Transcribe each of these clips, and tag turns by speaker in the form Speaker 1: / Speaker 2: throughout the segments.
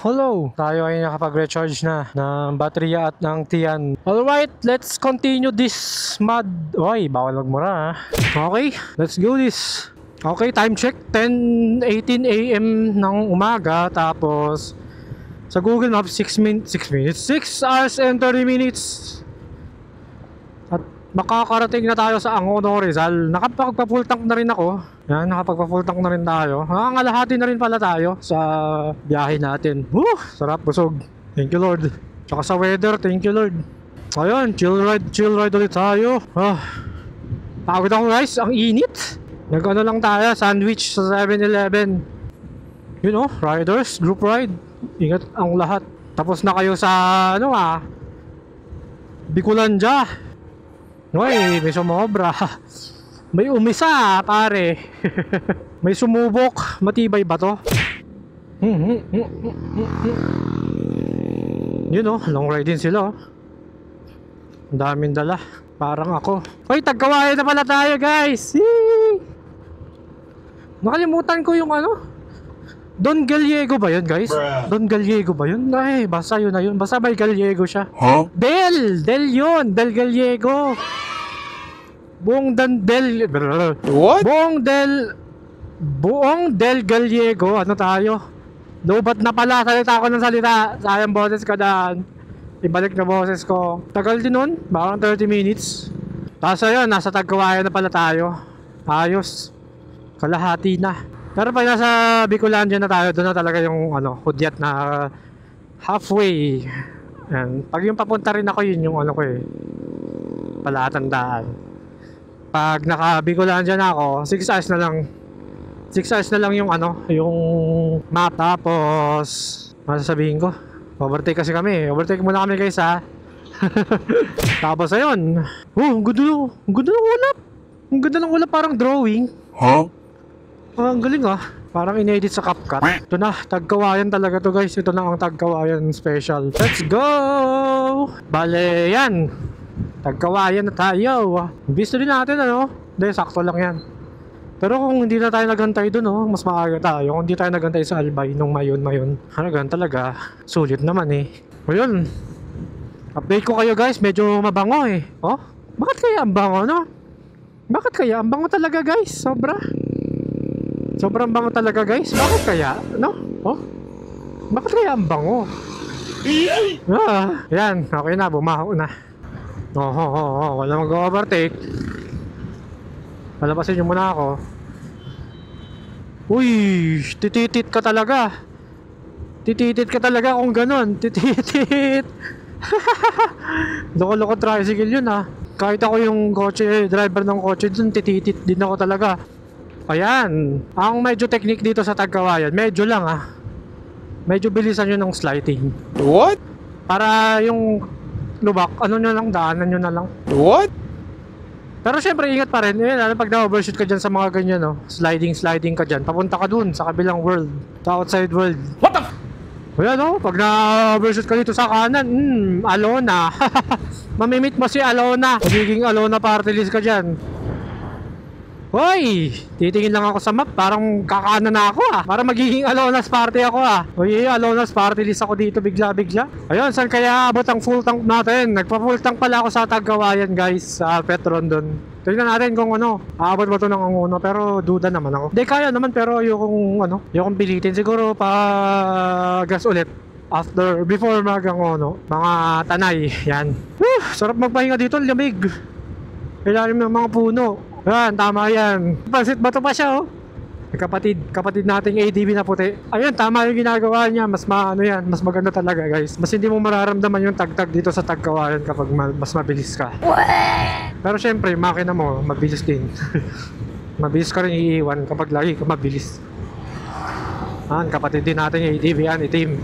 Speaker 1: Hello! Tayo ay nakapag-recharge na ng baterya at ng tiyan. Alright, let's continue this mud. Oy, bawal magmura ha. Okay, let's go this. Okay, time check. 10:18 AM ng umaga. Tapos, sa Google Maps, 6 hours and 30 minutes. At makakarating na tayo sa Angono, Rizal. Nakapagpa-full tank na rin ako. Yan, nakapagpa-full tank na rin tayo. Nakakalahati na rin pala tayo sa biyahe natin. Sarap, busog. Thank you Lord. Tsaka sa weather, thank you Lord. Ayun, chill ride ulit tayo. Pagod ako guys, ang init. Nag-ano lang tayo, sandwich sa 7-Eleven. You know, riders, group ride. Ingat ang lahat. Tapos na kayo sa, Bicolandia. Uy, may sumobra. May umisa, pare. May sumubok. Matibay ba to? Yun long ride din sila Ang daming dala. Parang ako. Hoy, Tagkawayan na pala tayo guys. Nakalimutan ko yung Don Gallego ba yun guys? Don Gallego ba yun? Ay, basta yun na yun. Basta may Gallego siya. Huh? Del yun. Del Gallego. Buong Del Gallego. Ano tayo? Lobat na pala. Salita ako ng salita. Sayang boses ko daan. Ibalik na boses ko. Tagal din nun. Parang 30 minutes. Tapos ayun, nasa Tagkawayan na pala tayo. Ayos. Kalahati na. Pero pag nasa Bicolandia na tayo, doon na talaga yung hudyat na halfway. And pag yung papunta rin ako, yun yung palatandaan. Pag naka Bicolandia na ako, 6 hours na lang. 6 hours na lang yung yung map. Tapos masasabihin ko, overtake kasi kami. Overtake muna kami guys ha. Tapos ayun. Ang ganda ng ulap. Ang ganda ng ulap, parang drawing. Huh? Ang galing parang inedit sa CapCut. Ito na, Tagkawayan talaga to guys. Ito na ang Tagkawayan special. Let's go! Bale yan, Tagkawayan na tayo. Bisto din natin Hindi, sakto lang yan. Pero kung hindi na tayo nagantay dun mas maaga tayo. Kung hindi tayo nagantay sa Albay nung mayon. Hanagan talaga, sulit naman Ayun, update ko kayo guys. Medyo mabango bakit kaya ang bango Bakit kaya ang bango talaga guys? Sobrang bango talaga guys. Bakit kaya? Bakit kaya ang bango? Yan, okay na, bumaho na. Wala mag-overtake. Palabasin nyo muna ako. Uy, tititit ka talaga. Tititit ka talaga kung ganon. Tititit. Loko-loko tricycle yun Kahit ako yung driver ng kotse dun, tititit din ako talaga. Ayan, ang medyo technique dito sa Tagkawayan, medyo lang medyo bilisan nyo ng sliding. What? Para yung lubak, daanan nyo na lang. What? Pero syempre ingat pa rin, lalo pag na-overshoot ka dyan sa mga ganyan sliding ka dyan, papunta ka dun sa kabilang world, sa outside world. What the Ayan pag na-overshoot ka dito sa kanan, Alona. Mamimit mo si Alona. Magiging Alona party list ka dyan. Hoy! Titingin lang ako sa map, parang kakanan na ako Para magiging Alonas party ako Uy, Alonas party list ako dito bigla-bigla. Ayun, saan kaya abot ang full tank natin? Nagpa-full tank pala ako sa Tagkawayan guys, sa Petron doon. Tingnan natin kung aabot ba ito ng Angono, pero duda naman ako. Hindi, kaya naman, pero yung pilitin. Siguro pa gas ulit before mag-Angono. Mga Tanay, yan. Sarap magpahinga dito, lamig. Ilalim ng mga puno. Yan, tama yan. Pansit bato pa siya Kapatid nating ADB na puti. Ayun, tama yung ginagawa niya. Mas mas maganda talaga guys. Mas hindi mo mararamdaman yung tagtag dito sa Tagkawayan kapag mas mabilis ka. Pero syempre, makina mo, mabilis din. Mabilis ka rin iiwan kapag lagi ka mabilis. Kapatid din nating ADB yan, itim.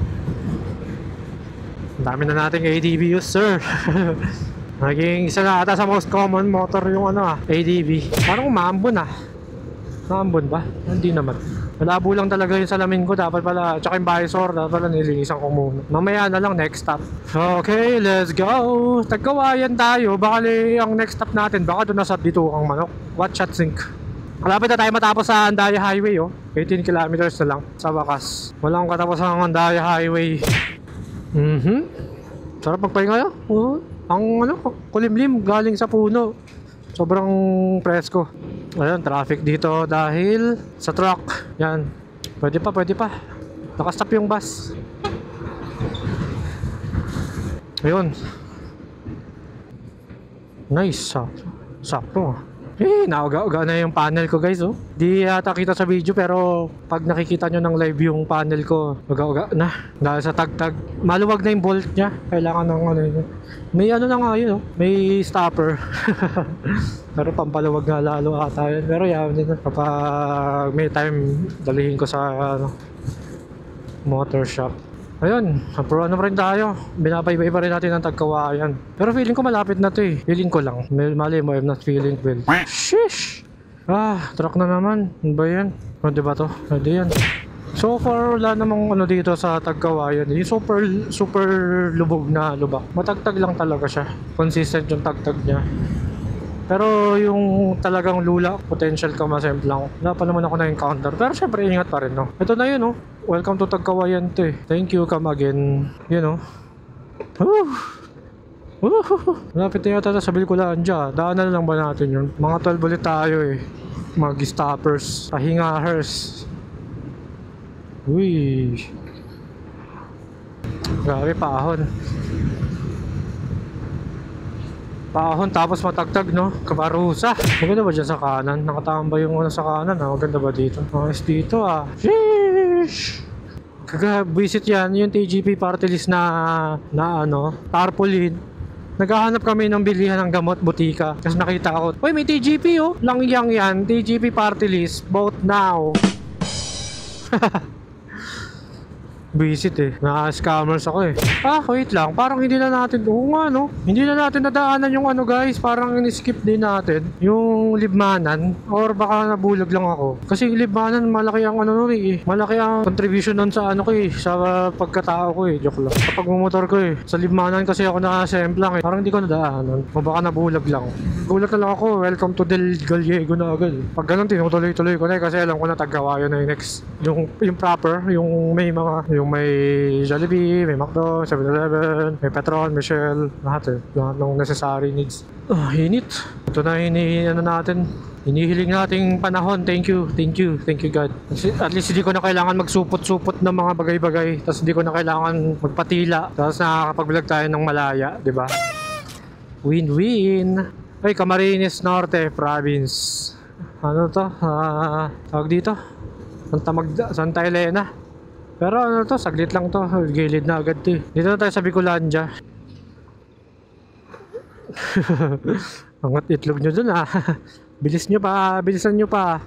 Speaker 1: Ang dami na nating ADB use, sir. Naging isa na ata sa most common motor yung ADB. Parang umaambon Naambon ba? Hindi naman. Malabo lang talaga yung salamin ko. Dapat pala, tsaka yung visor, dapat pala nilinisan ko muna. Mamaya na lang, next stop. Okay, let's go. Tagkawayan tayo. Baka ang next stop natin, baka doon nasa dito ang manok. Watch at sink. Malapit na tayo matapos sa Andaya Highway, oh. 18 kilometers na lang sa wakas. Walang katapos ang Andaya Highway. Sarap magpahinga, oh. Ang ano, kulimlim galing sa puno. Sobrang presko. Ayun, traffic dito dahil sa truck. Yan. Pwede pa. Nakastop yung bus. Ayun. Nice. Sakto. Nauga-uga na yung panel ko, guys, oh. Di yata kita sa video pero pag nakikita nyo ng live yung panel ko, uga-uga na. Dahil sa tagtag, maluwag na yung bolt niya. Kailangan ng ano yun. May ano na nga yun, oh. May stopper. Pero pampaluwag nga lalo ata yun. Pero yan, kapag may time, dalihin ko sa motor shop. Ayun, pro ano pa rin tayo. Binabaybay pa rin natin ang Tagkawayan. Pero feeling ko malapit na to eh. Feeling ko lang. Mali mo, I'm not feeling well. Shish! Truck na naman. Ano ba yan? Pwede ba to? Pwede yan. So far, wala namang ano dito sa Tagkawayan. Yung super lubog na lubak. Matagtag lang talaga siya. Consistent yung tagtag niya. Pero yung talagang lula, potential kamasemp lang. Wala pa naman ako na-encounter. Pero syempre, ingat pa rin, no? Ito na yun, no? Welcome to Tagkawayan to eh. Thank you, come again. Yun, no? Malapit na yata sa Bilcolandia. Daanan lang ba natin yun? Mga 12 ulit tayo eh. Mag-stoppers. Pahingahers. Uy. Grabe, paahon. Paahon tapos matagtag, no? Kaparusa. Maganda ba dyan sa kanan? Nakatambay yung una sa kanan, ha? Maganda ba dito? Ayos dito, ah. Sheesh! Kagabwisit yan, yung TGP party list na ano, tarpaulin. Naghahanap kami ng bilihan ng gamot, butika. Kasi nakita ko, uy, may TGP, oh. Langyang yan, TGP party list, vote now. Visit eh. Naka-scammers ako eh. Wait lang. Parang hindi na natin. Oo nga, no? Hindi na natin nadaanan yung ano, guys. Parang in-skip din natin. Yung libmanan. Or baka nabulag lang ako. Kasi yung libmanan, malaki ang ano nun eh. Malaki ang contribution nun sa ano ko eh. Sa pagkatao ko eh. Joke lang. Sa pagmumotor ko eh. Sa libmanan kasi ako naka-assemble lang eh. Parang hindi ko nadaanan. O baka nabulag lang. Gulat na lang ako. Welcome to Del Gallego na agad. Pag ganun, tinutuloy-tuloy ko na eh. Kasi alam ko na Tagkawayan na yung next. Yung proper. Yung may mga yung may Jollibee, may McDo, 7-Eleven, may Petron, may Shell, lahat eh. Lahat ng necessary needs. Init. Ito na ano natin. Hinihiling nating panahon. Thank you God. At least hindi ko na kailangan magsupot-supot ng mga bagay-bagay. Tapos hindi ko na kailangan magpatila. Tapos nakakapag-vlog tayo ng malaya, di ba? Win-win. Ay, Camarines Norte Province. Ano to? Tawag dito? Santa Elena. Pero ano to, saglit lang to. Gilid na agad to eh. Dito na tayo sa Bilcolandia. Angat itlog nyo dun ah. Bilisan nyo pa.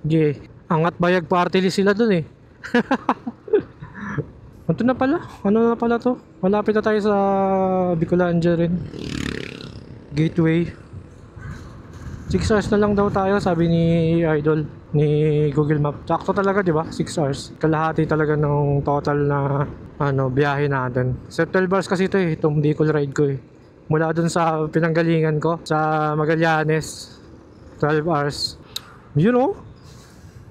Speaker 1: Okay. Angat bayag party list sila dun eh. Ito na pala. Ano na pala to? Malapit na tayo sa Bilcolandia rin. Gateway. 6 hours na lang daw tayo, sabi ni Idol, ni Google Map. Sakto talaga, di ba? 6 hours. Kalahati talaga ng total na biyahe natin. So 12 hours kasi ito eh, itong Bicol ride ko eh. Mula dun sa pinanggalingan ko, sa Magallanes. 12 hours. You know?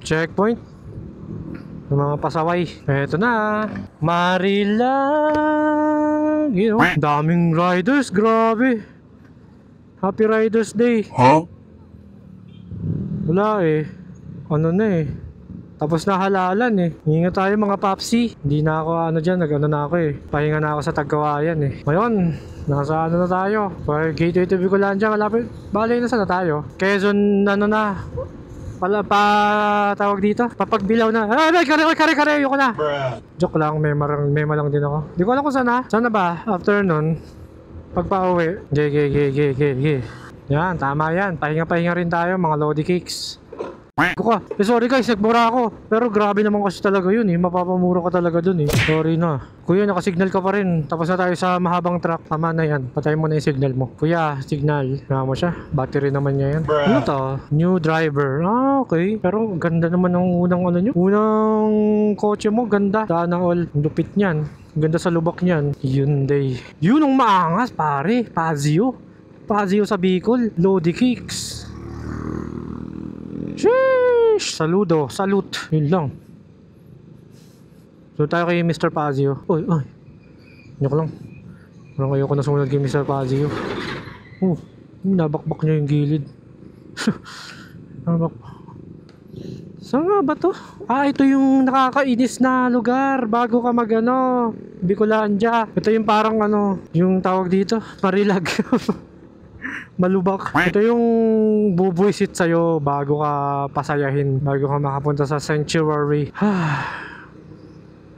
Speaker 1: Checkpoint. Yung mga pasaway. Eto na. Marilag. You know? Daming riders, grabe. Happy Riders Day. Huh? Wala eh. Ano na eh. Tapos na halalan eh. Hinga tayo mga papsi. Hindi na ako nag-ano na ako eh. Pahinga na ako sa Tagkawayan eh. Ngayon, nasa ano na tayo. Gateway to Bilcolandia, malapit. Balay na sana tayo. Quezon, tawag dito. Papagbilaw na. Kare, ayoko na. Joke lang, may malang din ako. Di ko alam kung sana. Sana ba? After nun, pagpa-uwi. Yan, tama yan. Pahinga rin tayo, mga Lodi Cakes. Sorry guys, nagmura ako. Pero grabe naman kasi talaga yun eh. Mapapamura ka talaga dun eh. Sorry na. Kuya, nakasignal ka pa rin. Tapos na tayo sa mahabang truck. Tama na yan. Patayin mo na yung signal mo. Kuya, signal. Kaya mo siya. Battery naman niya yan. Ano to? New driver. Okay. Pero ganda naman ng unang nyo. Unang kotse mo, ganda. Sana all. Lupit niyan. Ganda sa lubak niyan. Hyundai. Yun ang maangas pare. Pazio sa Bicol. Lodi Cakes. Sheesh! Saludo, salute. Yun lang. So tayo kay Mr. Pazio. Uy, uy. Nyok lang. Parang ayoko na sumunod kay Mr. Pazio. Nabakbak niya yung gilid. Nabakbak. Saan nga ba to? Ito yung nakakainis na lugar bago ka magano, Bicolandia. Ito yung parang yung tawag dito, Marilag. Malubak. Ito yung bubuisit sa'yo bago ka pasayahin, bago ka makapunta sa sanctuary.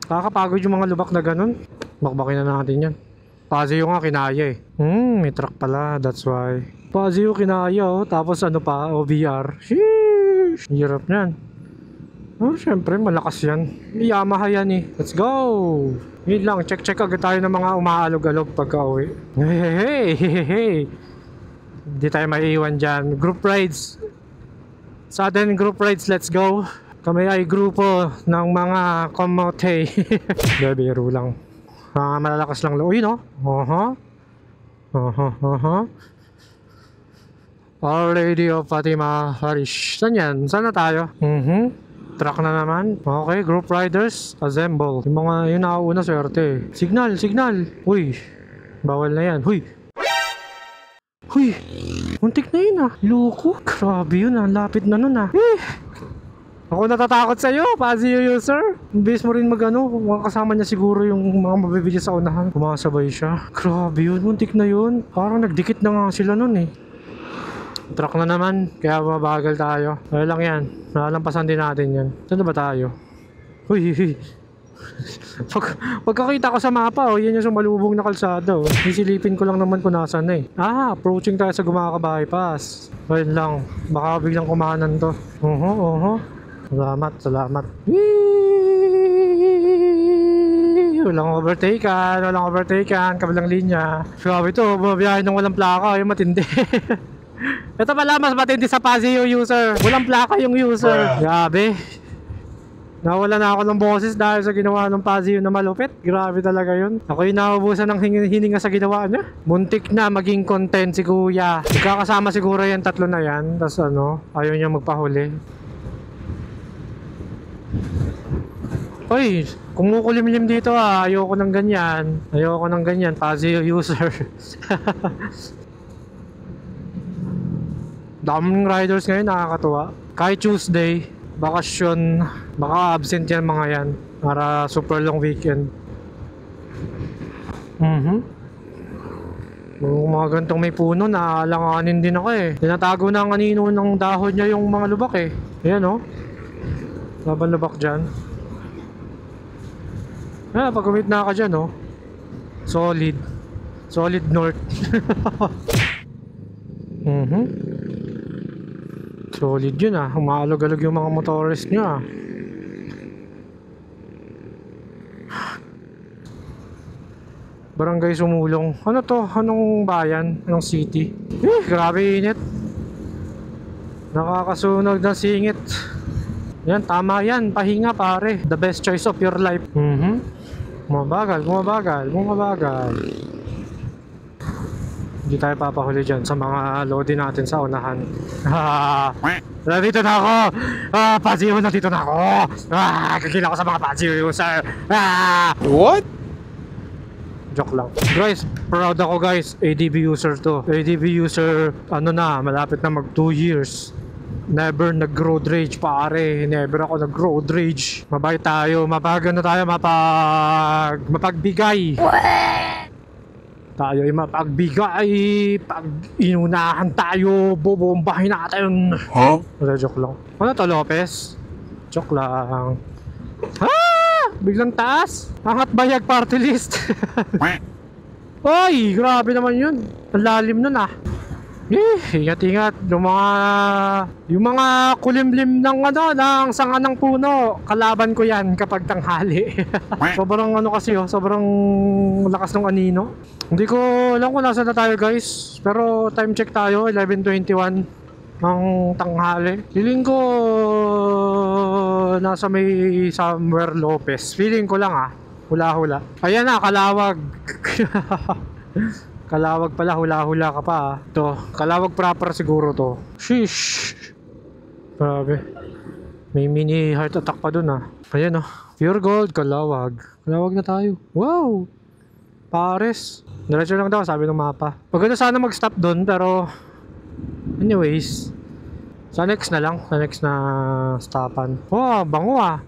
Speaker 1: Kakapagod yung mga lubak na ganun. Bakbakin na natin yan. Pazio nga kinaya may truck pala, that's why. Pazio kinaya tapos pa, OVR. Sheesh! Hirap yan. Syempre malakas yan. Yamaha yan Let's go! Yun lang, check agad tayo ng mga umaalog-alog pagka uwi. Hey! Hindi tayo maiiwan dyan. Group rides. Sudden group rides, let's go. Kami ay grupo ng mga komote. Biro lang. Malalakas lang. Uy, no? Our Lady of Fatima Parish. Saan yan? Saan na tayo? Truck na naman. Okay, group riders, assemble. Yung mga yun nakauuna swerte. Signal! Uy, bawal na yan. Huy! Muntik na yun Loko. Grabe yun lapit na nun Ako natatakot sa'yo, Pazio user. Imbes mo rin kasama niya siguro yung mga mabibili sa unahan. Kumasabay siya. Grabe yun, muntik na yun. Parang nagdikit na nga sila nun Truck na naman, kaya mabagal tayo. Kaya lang yan, nalampasan din natin yan. Saan ba tayo? Huy. Pagkakita ko sa mapa, yan yung sumalubong na kalsada. Isilipin ko lang naman kung nasan approaching tayo sa Gumaka bypass. Ayun lang, baka biglang kumanan to. Salamat. Walang overtaken, kabilang linya. Grabe ito, bumabiyahe ng walang plaka, yung matindi. Ito pala mas matindi sa Pazio user. Walang plaka yung user. Grabe. Nawala na ako ng boses dahil sa ginawa ng Pazio na malupit. Grabe talaga yun. Ako yung naubusan ng hininga sa ginawa niya. Muntik na maging content si kuya. Magkakasama siguro yung tatlo na yan. Tapos ayaw niya magpahuli. Uy, kumukulimlim dito Ayoko ng ganyan. Pazio user. Daming riders ngayon, nakakatuwa. Kahit Tuesday, bakasyon, baka absent yan mga yan para super long weekend. Mga gantong may puno, naalanganin din ako Tinatago na ang anino ng dahon niya yung mga lubak Ayan laban lubak dyan. Pag umit na ka dyan Solid north. Solid yun Umaalog-alog yung mga motorist nyo Barangay Sumulong. Ano to? Anong bayan? Anong city? Grabe init. Nakakasunog ng singit. Yan, tama yan. Pahinga pare. The best choice of your life. Bumabagal. Hindi tayo papahuli dyan sa mga lodi natin sa unahan. Nandito na ako! Pazio, nandito na ako! Kagila ko sa mga Pazio user!
Speaker 2: What?
Speaker 1: Joke lang. Guys, proud ako guys. ADB user to. ADB user, malapit na mag 2 years. Never nag-road rage pare. Never ako nag-road rage. Mabay tayo. Mapagbigay. Tayo ay mapagbigay. Pag inunahan tayo, bobombahin natin. Joke lang. Ano to, Lopez? Joke lang. Biglang taas. Angat bayag party list. Oy, grabe naman yun. Ang lalim nun ingat-ingat. Yung mga kulimlim ng sanga ng puno, kalaban ko yan kapag tanghali. Sobrang sobrang lakas ng anino. Hindi ko alam kung nasa na tayo guys, pero time check tayo, 11:21 ng tanghali. Feeling ko nasa may somewhere Lopez. Feeling ko lang hula-hula. Ayan Kalawag. Kalawag pala, hula-hula ka pa Ito, Kalawag proper siguro to. Sheesh. Grabe. May mini heart attack pa dun ah. Ayan oh. Pure gold, Calawag. Calawag na tayo. Wow! Pares. Diretso lang daw, sabi ng mapa. Maganda sana mag-stop dun, pero anyways, sa next na lang. Sa next na stopan. Wow, bango ah.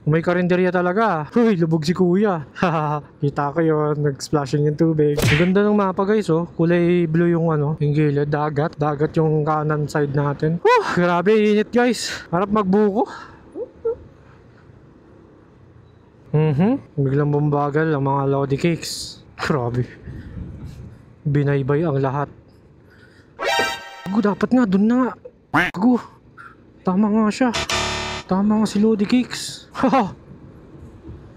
Speaker 1: May karinderya talaga. Uy, lubog si kuya. Kita ko yun, nag-splashing yung tubig. Ang ganda ng mapa guys oh. Kulay blue yung ano, yung gilid, dagat. Dagat yung kanan side natin. Grabe, init guys. Harap magbuko. Biglang bumbagal ang mga Lodi Cakes. Grabe. Binaybay ang lahat. Gago, dapat nga, dun na nga. Gago. Tama nga siya. Tama nga si Lodi Cakes. Haha.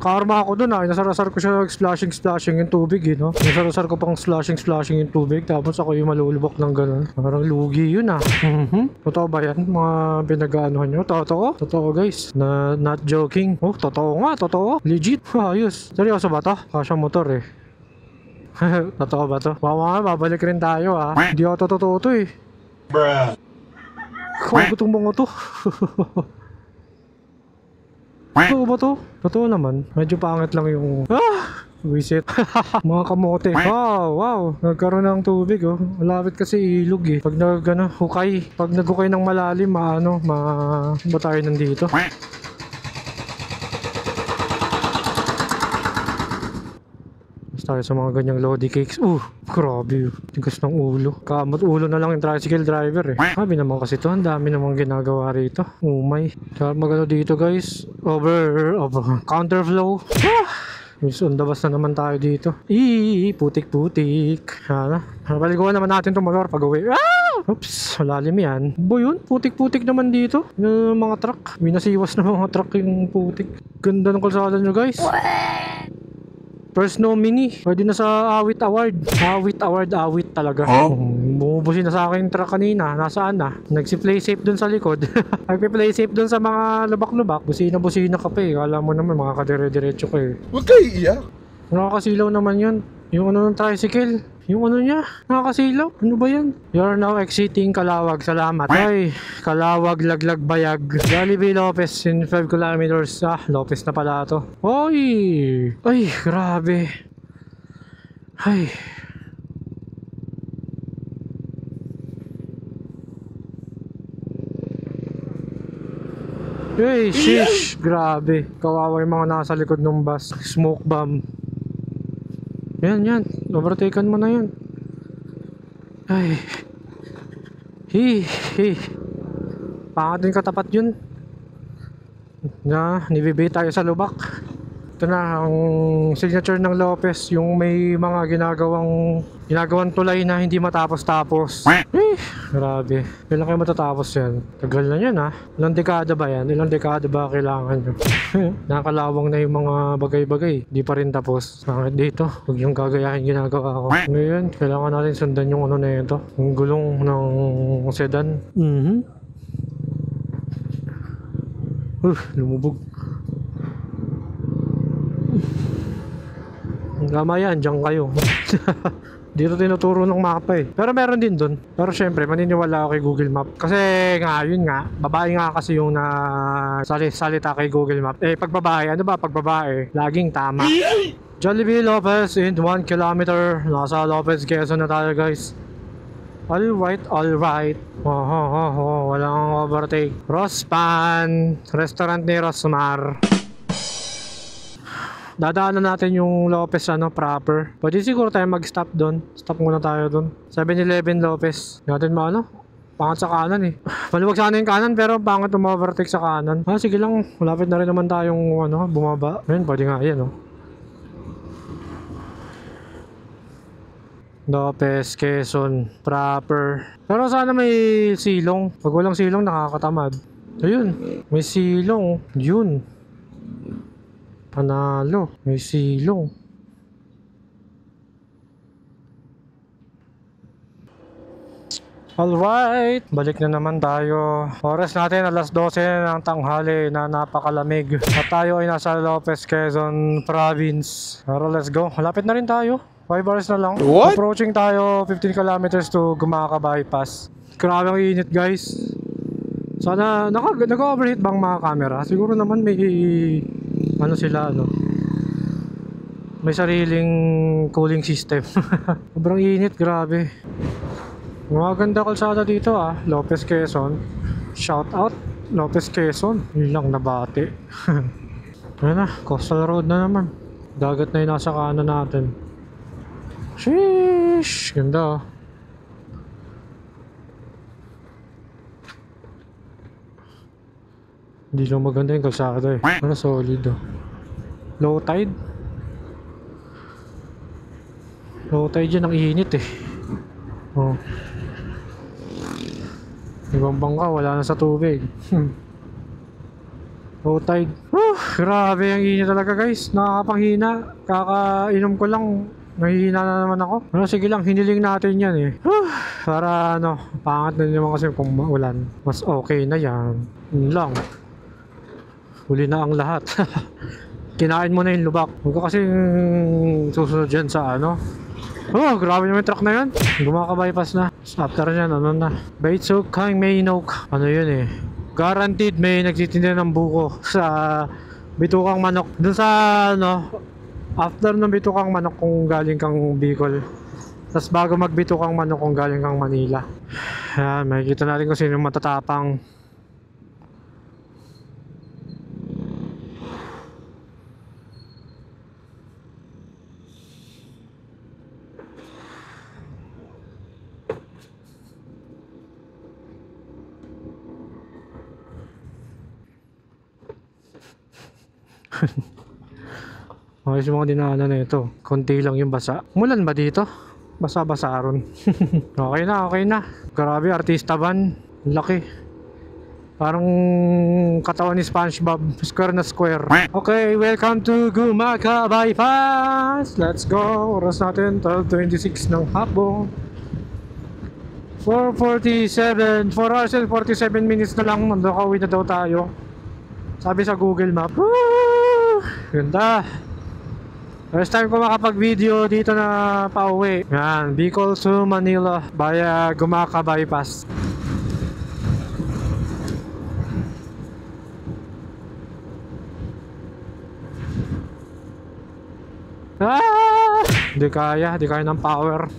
Speaker 1: Karma ako dun ah. Nasarasar ko siya splashing yung tubig eh, no? Nasarasar ko pang splashing yung tubig. Tapos ako yung malulubok ng ganun. Parang lugi yun ah. Totoo ba yan? Mga pinag-aanohan nyo? Totoo? Totoo guys. Not joking. Oh, totoo nga. Totoo. Legit. Ayos. Seryoso ba to? Kasya motor eh. Totoo ba to? Wawa nga, babalik rin tayo ah. Hindi ako totoo to eh. Bruh. Kago tong mga to. Totoo ba to? Totoo naman. Medyo pangit lang yung... Wisit. Mga kamote. Wow. Nagkaroon ng tubig oh. Malapit kasi ilog eh. Pag hukay. Pag naghukay ng malalim, ba tayo nandito? Tayo sa mga ganyang Lodi Cakes. Grabe. Tigas ng ulo. Kamot ulo na lang yung tricycle driver eh. Sabi naman kasi to. Ang dami namang ginagawa rito. Umay. Kaya magano dito guys. Over. Counterflow. On the bus na naman tayo dito. Putik-putik. Paliguan naman natin itong motor pag uwi. Oops. Malalim yan. Yun. Putik-putik naman dito. Yung mga truck. Minasiwas na mga truck yung putik. Ganda ng kalsada nyo guys. First nominee. Pwede na sa Awit Award. Awit talaga. Bumubusin na sa akin yung truck kanina. Nasaan na? Nagsi-play safe dun sa likod. Nagpi-play safe dun sa mga lubak-lubak. Busina ka pa eh. Kala mo naman makakadire-diretso ka eh.
Speaker 2: Huwag kayo iiyak.
Speaker 1: Nakakasilaw naman yun. Yung ano ng tricycle. Yung ano niya. Nakakasilaw. Ano ba yan? You're now exiting Calawag. Salamat. Ay, Calawag, Laglag, Bayag. Jollibee Lopez in 5 kilometers. Lopez na pala to. Ay, grabe. Ay. Hey, shish. Grabe. Kawawa yung mga nasa likod ng bus. Smoke bomb. Yan. Overtaken mo na yan. Ay. Pangat din katapat yun. Nibibay tayo sa lubak. Ito na ang signature ng Lopez. Yung may mga ginagawang tulay na hindi matapos-tapos. Grabe. Kailan kayo matatapos yan? Tagal na yan ha. Ilang dekada ba yan? Ilang dekada ba kailangan nyo? Nakalawang na yung mga bagay-bagay. Di pa rin tapos. Bakit dito? Huwag yung gagayahin ginagawa ko. Ngayon, kailangan natin sundan yung ano na ito. Yung gulong ng sedan. Lumubog. Tama yan, dyan kayo. Dito tinuturo ng mapa eh. Pero meron din dun. Pero syempre, maniniwala ako kay Google Map. Kasi nga, yun nga. Babae nga kasi yung salita kay Google Map. Pag babae, ano ba? Pag babae, laging tama. Jollibee Lopez in 1 kilometer. Nasa Lopez, Quezon na tayo guys. Alright. Walang overtake. Rospan. Restaurant ni Rosmar. Dadaanan natin yung Lopez proper. Pwede siguro tayo mag-stop doon. Stop muna tayo doon. 7-Eleven Lopez. Natin pangat sa kanan eh. Maluwag sana yung kanan pero pangat overtake sa kanan. Sige lang. Malapit na rin naman tayong bumaba. Ayun, pwede nga yan Lopez, Quezon, proper. Pero sana may silong. Pag walang silong nakakatamad. Ayun, may silong. Yun. Panalo, may silong. Alright, balik na naman tayo. Oras natin alas 12 ng tanghali na napakalamig. At tayo ay nasa Lopez, Quezon Province. Pero let's go, malapit na rin tayo. 5 hours na lang.
Speaker 2: What?
Speaker 1: Approaching tayo 15 kilometers to Gumaca Bypass. Grabe ang init guys. Sana, nag-overheat bang mga camera? Siguro naman may, ano sila, ano, may sariling cooling system. Sobrang init, grabe. Maganda kalsada dito Lopez Quezon. Shout out, Lopez Quezon. Yun lang nabati. Ayan na, coastal road na naman. Dagat na yung nasa kanan natin. Sheesh, ganda Hindi lang maganda yung kalsada Pero solid Low tide. Low tide yan, ang init Oh. Ibang bangka, wala na sa tubig. Low tide. Grabe ang init talaga guys. Nakakapanghina. Kakainom ko lang. Mahihina na naman ako. Pero sige lang, hiniling natin yan Para pangat na naman kasi kung maulan. Mas okay na yan. Yun lang. Huli na ang lahat. Kinain mo na yung lubak. Huwag ka kasing susunod dyan sa grabe naman yung truck na yun. Gumaka-bypass na. After nyan, na. Baitsuk Kang Mainok. Ano yun Guaranteed may nagtitinda ng buko sa bitukang manok. Dun sa after ng bitukang manok kung galing kang Bicol. Tapos bago magbitukang manok kung galing kang Manila. Ayan, makikita natin kung sino matatapang. Okay, yung mga dinaanan na ito. Konti lang yung basa. Mulan ba dito? Basa-basa ron. Okay na. Grabe, artista van. Laki. Parang katawan ni SpongeBob. Square na square. Okay, welcome to Gumaka Bypass. Let's go. Oras natin 12:26 ng hapon. 4:47. 4 hours and 47 minutes na lang. Nakauwi na daw tayo. Sabi sa Google Map. Ganda. First time ko makapag-video dito na pauwi. Yan, Bicol to Manila via Gumaka Bypass. Di kaya ng power.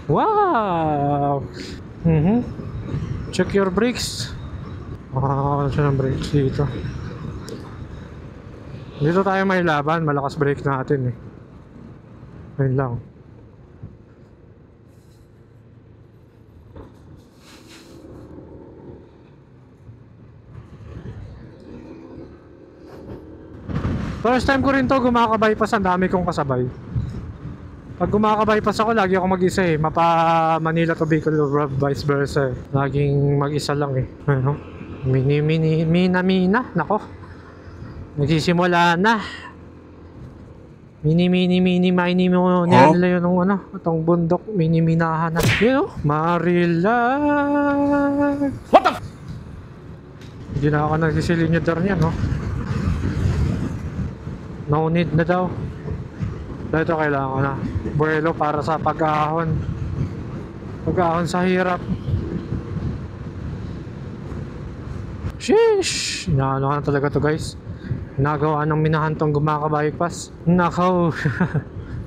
Speaker 1: Wow! Check your brakes. Makakakaroon siya ng brakes dito. Dito tayo may laban. Malakas brake natin Ayun lang. First time ko rin to gumaka-bypass. Ang dami kong kasabay. Pag gumaka-bypass ako, lagi ako mag-isa Mapa Manila to Bicol or vice versa Laging mag-isa lang Mina. Nako. Nagsisimula na. Mini nila yun ng itong bundok. Minahan na. Marilag. What the Hindi na ako nagsisilinyadar niya No need na daw. Dito kailangan ko na buwelo para sa pag-ahon sa hirap. Sheesh! Inaano na talaga to guys. Nagawa ng minahan tong gumaka-bypass. Nakaw.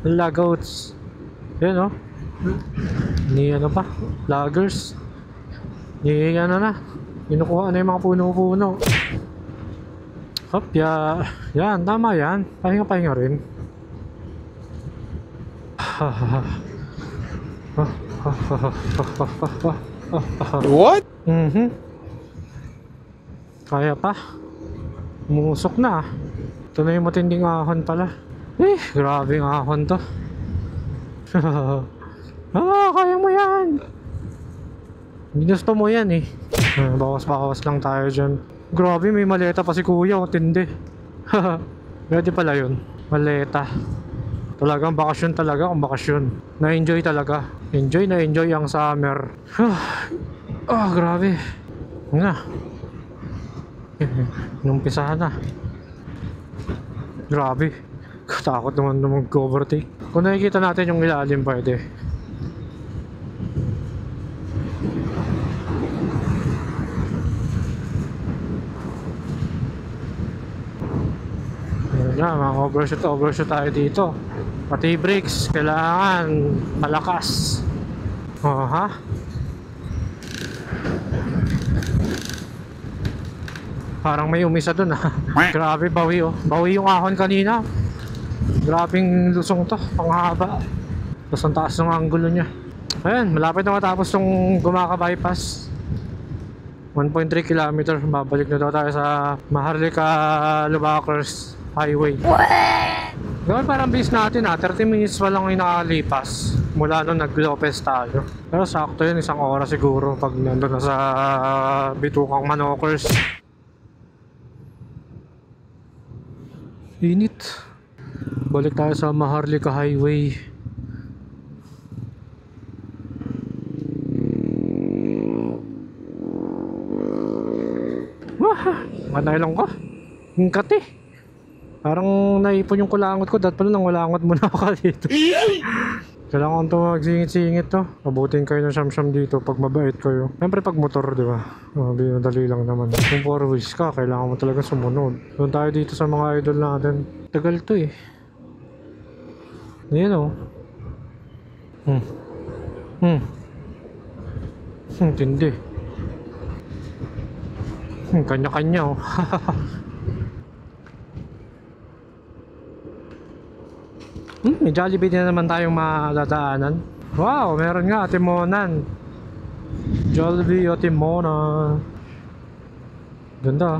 Speaker 1: Lagouts. Yan Ni pa vloggers. Ni na kinukuha na yung mga puno-puno. Hop, yan, tama yan. Pahinga rin.
Speaker 2: What?
Speaker 1: Kaya pa. Umusok na Ito na yung matinding ahon pala. Grabe yung ahon to. Kaya mo yan. Ginusto mo yan Bawas lang tayo dyan. Grabe, may maleta pa si kuya. Ang tindi. Pwede pala yun. Maleta. Talagang bakasyon talaga kung bakasyon. Na-enjoy talaga. Enjoy na enjoy ang summer. Grabe. Nga. Numpisahan na. Grabe. Katakot naman na mag-overtake. Kung nakikita natin yung ilalim pwede. Ayan na, overshoot tayo dito. Pati brakes, kailangan malakas. Ha? Parang may umisa dun ha. Grabe, bawi oh. Bawi yung ahon kanina. Grabing lusong to, panghaba. Tapos ang taas ng angulo niya. Ayan, malapit na matapos tong Gumaka Bypass. 1.3 km. Babalik na daw tayo sa Maharlika Lubakers Highway. Gawin parang base natin 30 minutes pa lang yung nakalipas mula nung nag-Lopez tayo. Pero sakto yun, 1 oras siguro pag nandun na sa Bitukang Manokers. Init. Balik tayo sa Maharlika Highway. Matay lang ko. Hingkat eh. Parang naipon yung kulangot ko. Dapat pala nang walangot muna ako dito. Kailangan ito magsingit-singit to. Abutin kayo ng siyam-siyam dito pag mabait kayo. Siyempre pag motor, di ba? Dali lang naman. Kung 4 wheels ka, kailangan mo talaga sumunod. Doon tayo dito sa mga idol natin. Tagal to eh. Yan o. Tindi. Kanya-kanya oh. May Jollibee din naman tayong maladaanan. Wow, meron nga Timonan. Jollibee o Timonan. Ganda.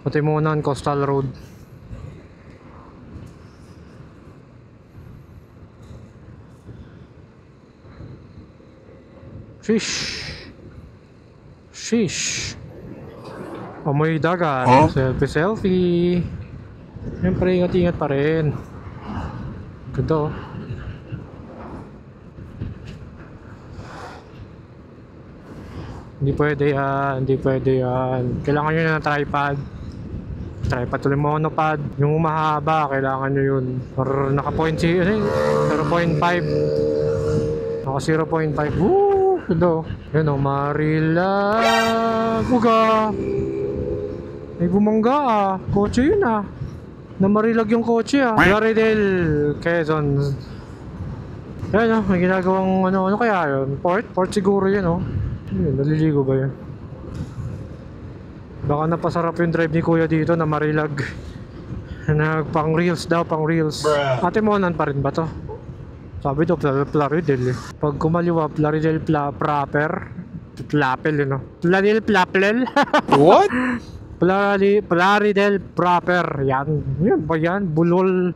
Speaker 1: O Timonan Coastal Road. Sheesh. Amoy dagat. Selfie. Siyempre, ingat-ingat pa rin. Ganda oh. Hindi pwede yan. Kailangan nyo na ng tripod. Tripod tuloy monopod. Yung mahaba, kailangan nyo yun. Or naka 0.5. Naka 0.5. Woo! Ganda oh. Yan oh, Marilag. Uga! May bumangga ah. Kotse yun ah. Namarilag yung kotse ah. Laredale, Quezon. Ayan oh, may ginagawang ano kaya yun? Port siguro yun oh. Naliligo ba yun? Baka napasarap yung drive ni kuya dito na Marilag. Pang reels daw, pang reels. Ate Monan pa rin ba to? Sabi daw Plaridel eh. Pag kumaliwa, Plaridel proper. Plapel yun oh. Plaridel Plapel.
Speaker 2: What?
Speaker 1: Plaridel proper. Yan ba yan? Bulol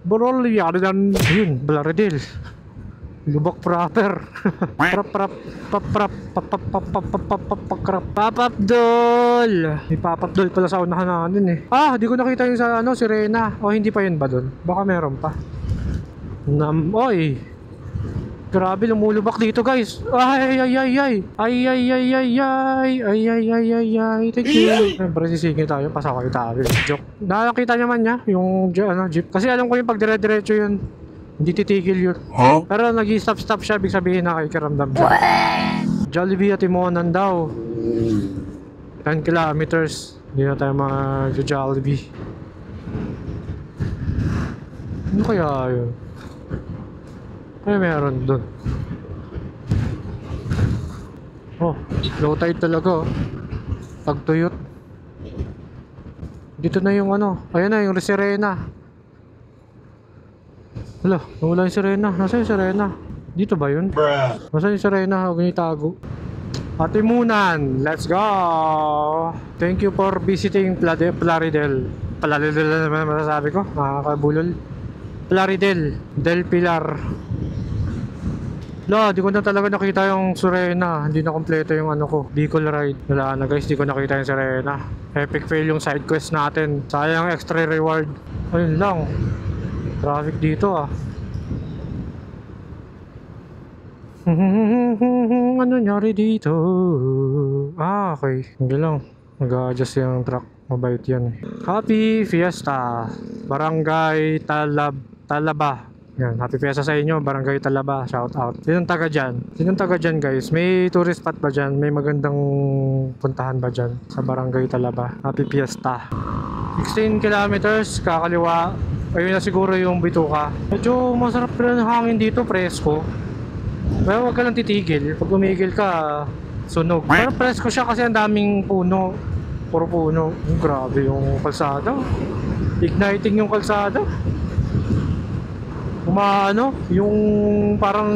Speaker 1: yan. Yun, Plaridel. Lubak proper. Papapdol. May papapdol pala sa unahan natin eh. Di ko nakita yung sa Sirena. Hindi pa yun ba dun? Baka meron pa. Oy. Grabe, lumulubak dito guys. Ay. Thank you. Siyempre sisingin tayo, pasakay tayo. Joke. Nakakita naman niya yung jeep. Kasi alam ko yung pag dire-diretso yun, hindi titigil yun. Pero nag-stop siya, ibig sabihin nakikiramdam siya. Jollibee at Timonan daw. 10 kilometers. Hindi na tayo mag-Jollibee. Ano kaya yun? Ay, meron dun. Low tide talaga oh. Tagtuyot. Dito na yung ayan na yung Sirena. Hala, nawala yung Sirena. Nasaan yung Sirena? Dito ba yun? Nasaan yung Sirena? Huwag niyo itago. Ate Munan, let's go! Thank you for visiting Plaridel. Plaridel na naman masasabi ko, makakabulol. Plaridel, Del Pilar. La, di ko na talaga nakita yung Serena. Hindi na kompleto yung ano ko, Bicol ride. Wala na guys, di ko nakita yung Serena. Epic fail yung side quest natin. Sayang extra reward. Ayun lang. Traffic dito ah. Ano nangyari dito? Ah, okay. Hindi lang. Nag-adjust yung truck. Mabait yan. Happy Fiesta. Barangay Talaba. Yan. Happy Fiesta sa inyo. Barangay Talaba. Shout out. Sinong taga dyan? Sinong taga dyan guys? May tourist spot ba dyan? May magandang puntahan ba dyan? Sa Barangay Talaba. Happy Fiesta. 16 kilometers. Kakaliwa. Ayun na siguro yung bituka. Medyo masarap rin ang hangin dito. Presko. Pero huwag ka lang titigil. Pag umigil ka, sunog. Pero presko siya kasi ang daming puno. Puro puno. Grabe yung kalsada. Igniting yung kalsada. Umaano, yung parang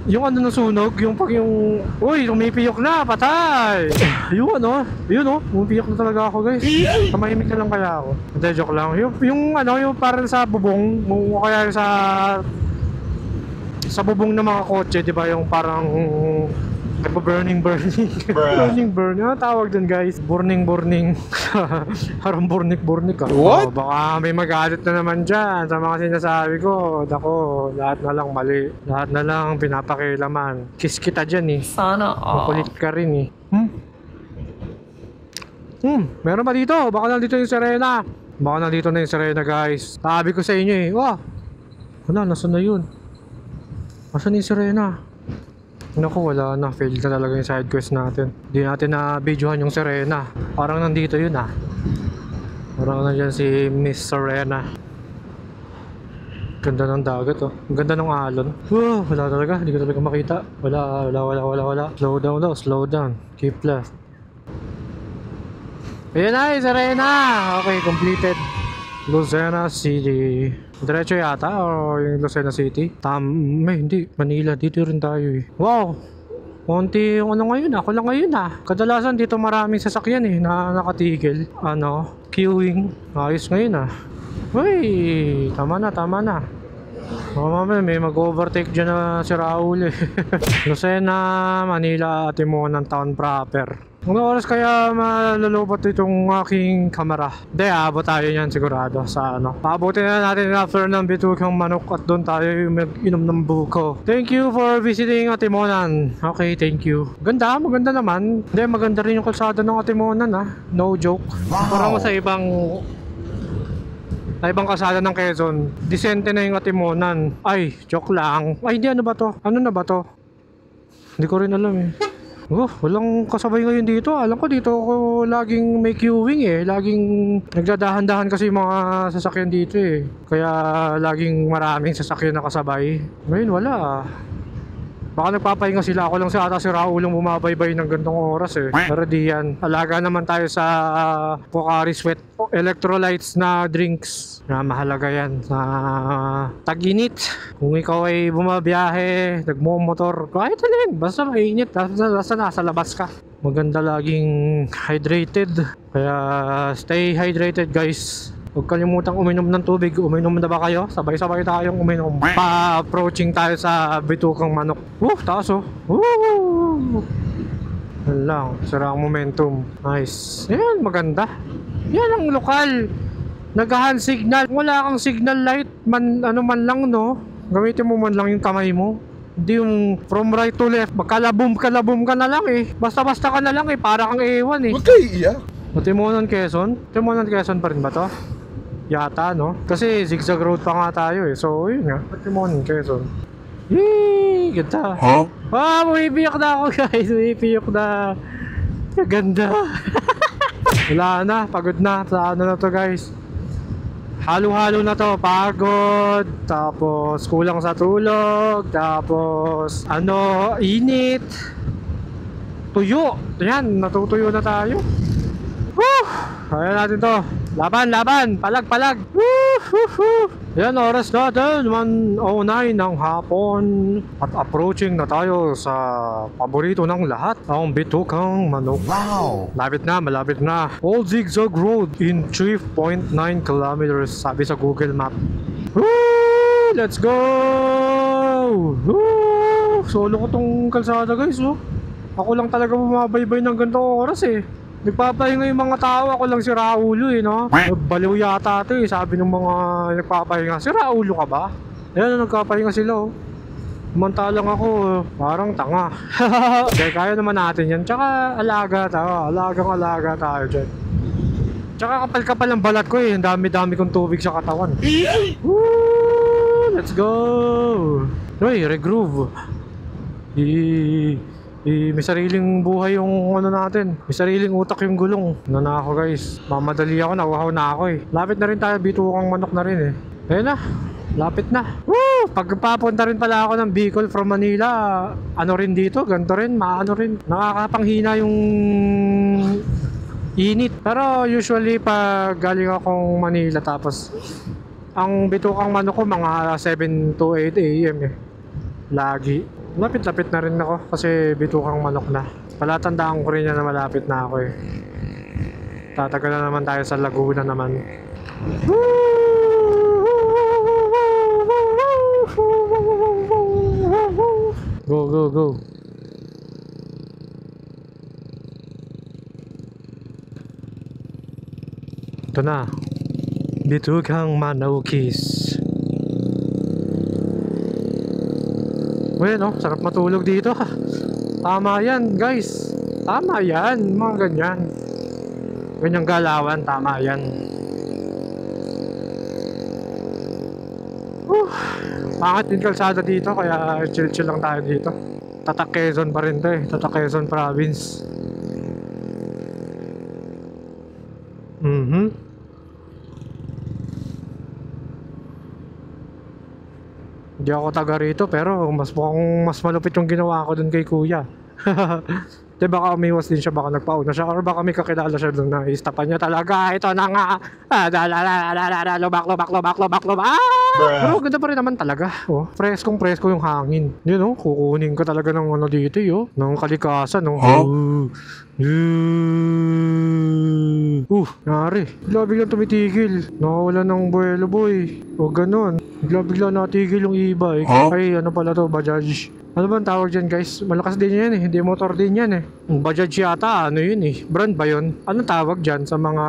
Speaker 1: yung ano na sunog, yung pag yung uy, lumipiyok na, patay. Yung ano, yun oh, lumipiyok na talaga ako guys. Kamahimik na lang kaya ako. Hindi, joke lang. Yung ano, yung parang sa bubong, o kaya sa bubong ng mga kotse, di ba, yung parang burning. Burning. Ano tawag dun guys? Burning. Parang burnik ah.
Speaker 2: What?
Speaker 1: Oh, baka may magalit na naman dyan sa mga sinasabi ko. Dako, lahat na lang mali. Lahat na lang pinapakilaman. Kiss kita dyan eh.
Speaker 3: Sana all.
Speaker 1: Makulit ka rin eh. Meron pa dito. Baka nandito yung Serena. Baka nandito na yung Serena guys. Sabi ko sa inyo eh. Wah! Wala, nasan na yun? Asan yung Serena? Naku, wala na. Failed na talaga yung side quest natin. Hindi natin na videohan yung Serena. Parang nandito yun ah. Parang nandyan si Miss Serena. Ganda ng dagat oh. Ang ganda ng alon. Wala talaga. Hindi ko talaga makita. Wala. Slow down. Keep left. Ayan na, Serena! Okay, completed. Lucena City. Diretso yata o yung Lucena City? Hindi. Manila. Dito rin tayo eh. Wow! Konti yung ano ngayon. Ako lang ngayon ah. Kadalasan dito maraming sasakyan eh na nakatigil. Queuing. Ayos ngayon ah. Uy! Tama na. Mamaya may mag-overtake dyan na si Raul eh. Lucena, Manila, Atimonan Town proper. Mga oras kaya malulobot itong aking kamera? Hindi, abot tayo yan sigurado sa ano. Paabutin na natin after ng bitukang manok at doon tayo mag-inom ng buko. Thank you for visiting Atimonan. Okay, thank you. Maganda naman. Hindi, maganda rin yung kalsada ng Atimonan ah. No joke. Wow. Parang sa ibang kalsada ng Quezon, disente na yung Atimonan. Ay, joke lang. Ay, hindi, ano ba to? Ano na ba to? Hindi ko rin alam eh. Walang kasabay ngayon dito. Alam ko dito ako laging may queuing eh. Laging nagdadahan-dahan kasi yung mga sasakyan dito eh. Kaya laging maraming sasakyan na kasabay. Ngayon wala. Baka nagpapahinga sila. Ako lang si Raul yung bumabaybay ng gantong oras eh. Pero di yan. Alaga naman tayo sa Pocari Sweat electrolytes na drinks. Na mahalaga yan sa tag-init. Kung ikaw ay bumabiyahe, nagmumotor, kahit alin, basta mainit, basta nasa labas ka. Maganda laging hydrated. Kaya stay hydrated guys. Huwag kalimutang uminom ng tubig. Uminom na ba kayo? Sabay-sabay tayong uminom. Pa-approaching tayo sa bitukang manok. Taas oh. Yan lang. Sira ang momentum. Nice. Yan, maganda. Yan ang lokal. Nagahan signal. Wala kang signal light. Ano man lang no. Gamitin mo man lang yung kamay mo. Hindi yung from right to left. Magkalabom ka na lang eh. Basta-basta ka na lang eh. Para kang ewan eh.
Speaker 2: Huwag kayo iiyak.
Speaker 1: Atimonan Quezon? Atimonan Quezon pa rin ba to? Yata no? Kasi zigzag road pa nga tayo eh. So yun nga. Atimonan Quezon. Yee! Ganda.
Speaker 2: Huh?
Speaker 1: Bumibiyak na ako guys. Bumibiyak na. Ganda. Wala na. Pagod na. Sa ano na to guys. Halo-halo na to. Pagod. Tapos kulang sa tulog. Tapos init. Tuyo. Ayan. Natutuyo na tayo. Woo! Ayan natin to. Laban. Palag. Woo! Ayan, oras natin 1:09 ng hapon. At approaching na tayo sa paborito ng lahat, ang bitukang manok.
Speaker 2: Wow!
Speaker 1: Malapit na. Old Zigzag Road in 3.9 kilometers, sabi sa Google Map. Woo! Let's go! Woo! Solo ko tong kalsada guys, oh. Ako lang talaga bumabaybay ng ganitong oras eh. Nagpapahinga yung mga tao, ako lang si Raulo eh, no? Baliw yata ito eh, sabi ng mga nagpapahinga. Si Raulo ka ba? Ayan, nagpapahinga sila oh. Samantalang ako, parang tanga. Kaya naman natin yan. Tsaka alaga tayo, alagang-alaga tayo dyan. Tsaka kapal-kapal ang balat ko eh, ang dami-dami kong tubig sa katawan. Woo! Let's go! Uy, regroove. May sariling buhay yung ano natin. May sariling utak yung gulong. Ano na ako guys. Mamadali ako, nauhaw na ako eh. Lapit na rin tayo, bitukang manok na rin eh. Ayun na, lapit na. Woo! Pagpapunta rin pala ako ng Bicol from Manila, ano rin dito, ganito rin, maano rin. Nakakapanghina yung init. Pero usually pag galing akong Manila tapos ang bitukang manok ko mga 7 to 8 AM eh. Lagi. Lapit-lapit na rin ako kasi bitukang manok na. Palatandaan ko rin yan na malapit na ako eh. Tatagal na naman tayo sa Laguna naman. Go, go, go. Ito na. Bitukang manokis. Well, no, sarap matulog dito. Tama yan, guys. Tama yan, mga ganyan. Ganyang galawan, tama yan. Pangat din kalsada dito, kaya chill-chill lang tayo dito. Tatak Quezon pa rin to eh. Tatak Quezon Province. Hindi ako taga rito pero mukhang mas malupit yung ginawa ko dun kay kuya. Di baka umiwas din siya, baka nagpauna siya or baka may kakilala siya dun na istapan niya talaga. Ito na nga. Lubak. Pero ganda pa rin naman talaga. Oh, preskong presko yung hangin. Yun oh, kukunin ko talaga ng ano dito yo, ng kalikasan oh. Nari. Bigla tumitigil. Nakawala ng buwelo boy. O ganun. Bigla natigil yung e-bike. Ay ano pala to, Bajaj. Ano ba ang tawag dyan guys? Malakas din yan eh. Hindi motor din yan eh. Bajaj yata. Ano yun eh? Brand ba yun? Anong tawag dyan sa mga...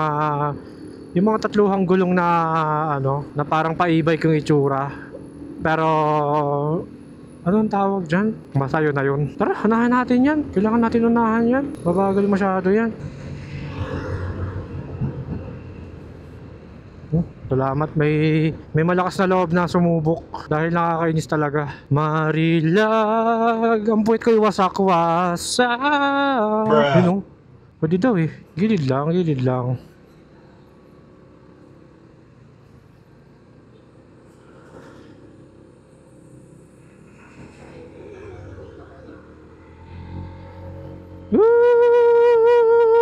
Speaker 1: Yung mga tatluhang gulong na ano, na parang pa-e-bike yung itsura. Pero... Anong tawag dyan? Masayo na yun. Tara, unahan natin yan. Kailangan natin unahan yan. Babagal masyado yan. Salamat, may malakas na loob na sumubok dahil nakakainis talaga. Marilag ang puwet ko'y wasak-wasak. Yun o, pwede daw eh. Gilid lang.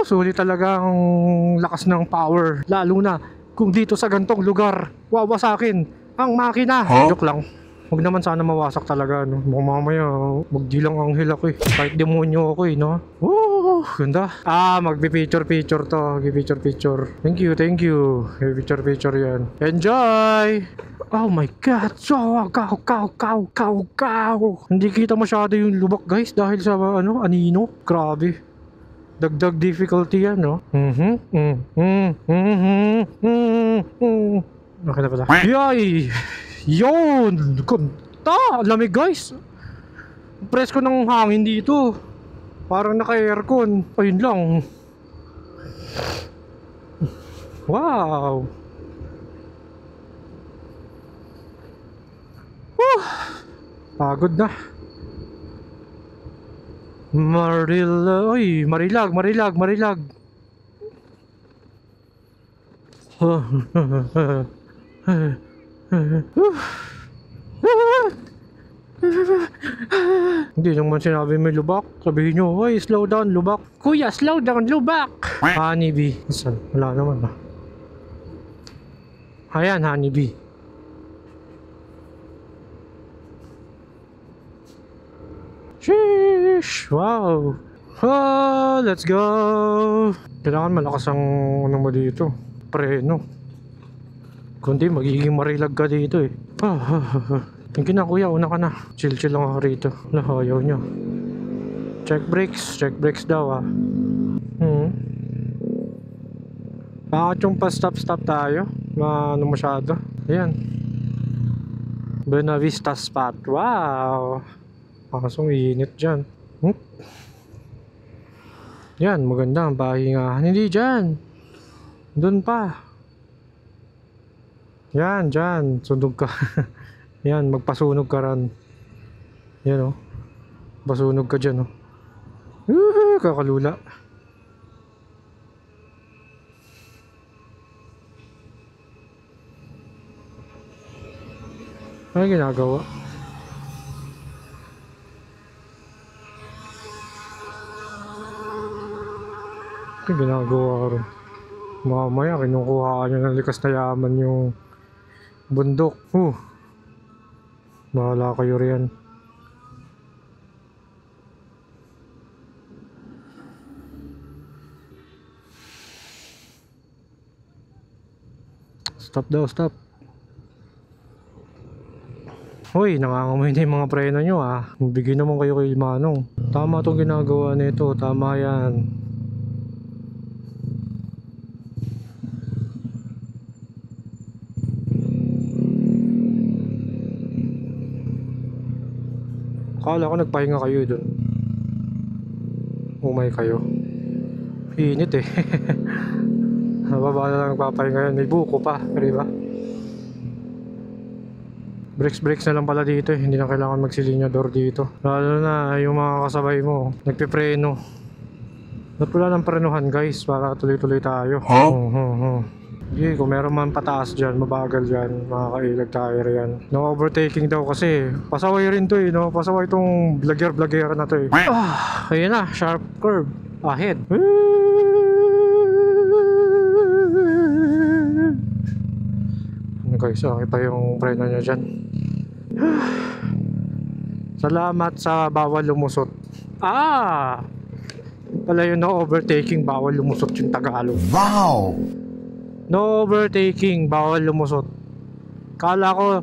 Speaker 1: Sulit talaga ang lakas ng power, lalo na kung dito sa gantong lugar wawasakin ang makina. Joke lang. Huwag naman sana mawasak talaga, no? Mamaya magdilang anghel ako eh. Kahit demonyo ako eh, no? Ganda. Magpi-picture to. Picture. Thank you. Picture yan. Enjoy! Oh my god. So, kaw. Hindi kita masyado yung lubak guys dahil sa anino. Grabe. Dagdag difficulty yan, no? Okay na pala. Yay! Yun! Kanta! Lamig guys! Presko ng hangin dito. Parang naka-aircon. Ayun lang. Wow! Pagod na. Marilag. Hindi naman sinabi may lubak. Sabihin nyo, oy, slow down, lubak. Kuya, slow down, lubak. Honeybee. Saan? Wala naman ba? Ayan, honeybee. Sheesh! Wow! Let's go! Kailangan malakas ang ano mo dito. Preno. Kundi magiging marilag ka dito eh. Yung kuya, una ka na. Chill lang ako rito. Ayaw nyo. Check brakes daw ah. Bakit yung pa-stop tayo? Ano masyado? Ayan. Buena Vista spot. Wow! Kasong init dyan. Yan, maganda ang pahingahan. Hindi dyan. Doon pa. Yan, dyan. Sunog ka. Yan, magpasunog ka ran. Yan o. Pasunog ka dyan o. Kakalula. Ano ginagawa? Ano ginagawa ka rin? Mamaya kinukuha niya ng likas na yaman yung bundok. Bahala kayo riyan. Stop daw, stop. Hoy, nangangamoy na yung mga preno nyo ah. Bigyan naman kayo kay Manong. Tama itong ginagawa nito, tama yan. Akala ko nagpahinga kayo doon. Umay kayo. Init eh. Nababa na lang nagpapahinga yan. May buko pa, di ba? Brakes na lang pala dito eh. Hindi na kailangan magsilinyador dito. Lalo na yung mga kasabay mo nagpipreno. Ba't wala ng prenuhan guys? Para tuloy-tuloy tayo. Sige, kung meron man pataas dyan, mabagal dyan, makakailag tayo riyan. No overtaking daw kasi. Pasaway rin to eh, no? Pasaway tong vlogger na to eh. Ayun na, sharp curve. Ahead. Guys, okay pa yung preno nyo dyan. Salamat sa bawal lumusot. Pala yung no overtaking, bawal lumusot yung Tagalog. Wow! No overtaking, bawal lumusot. Kala ko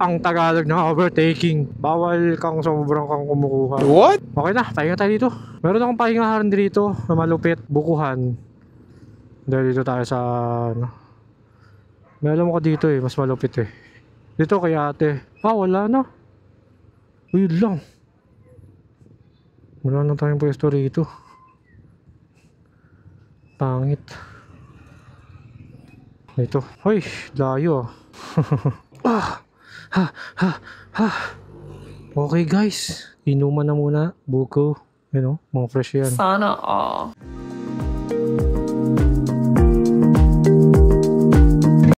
Speaker 1: ang Tagalog ng overtaking, bawal kang sobrang kang kumukuha.
Speaker 2: What?
Speaker 1: Okay na, pahinga tayo dito. Meron akong pahingahan dito na malupit, bukuhan. Dahil dito tayo sa may alam ko dito eh, mas malupit eh. Dito kay ate. Wala na. Yun lang. Wala na tayong pwesto rito. Pangit. Ito. Hoy, layo ah. Okay guys. Inuman na muna. Buko. You know, mga fresh yan.
Speaker 3: Sana all.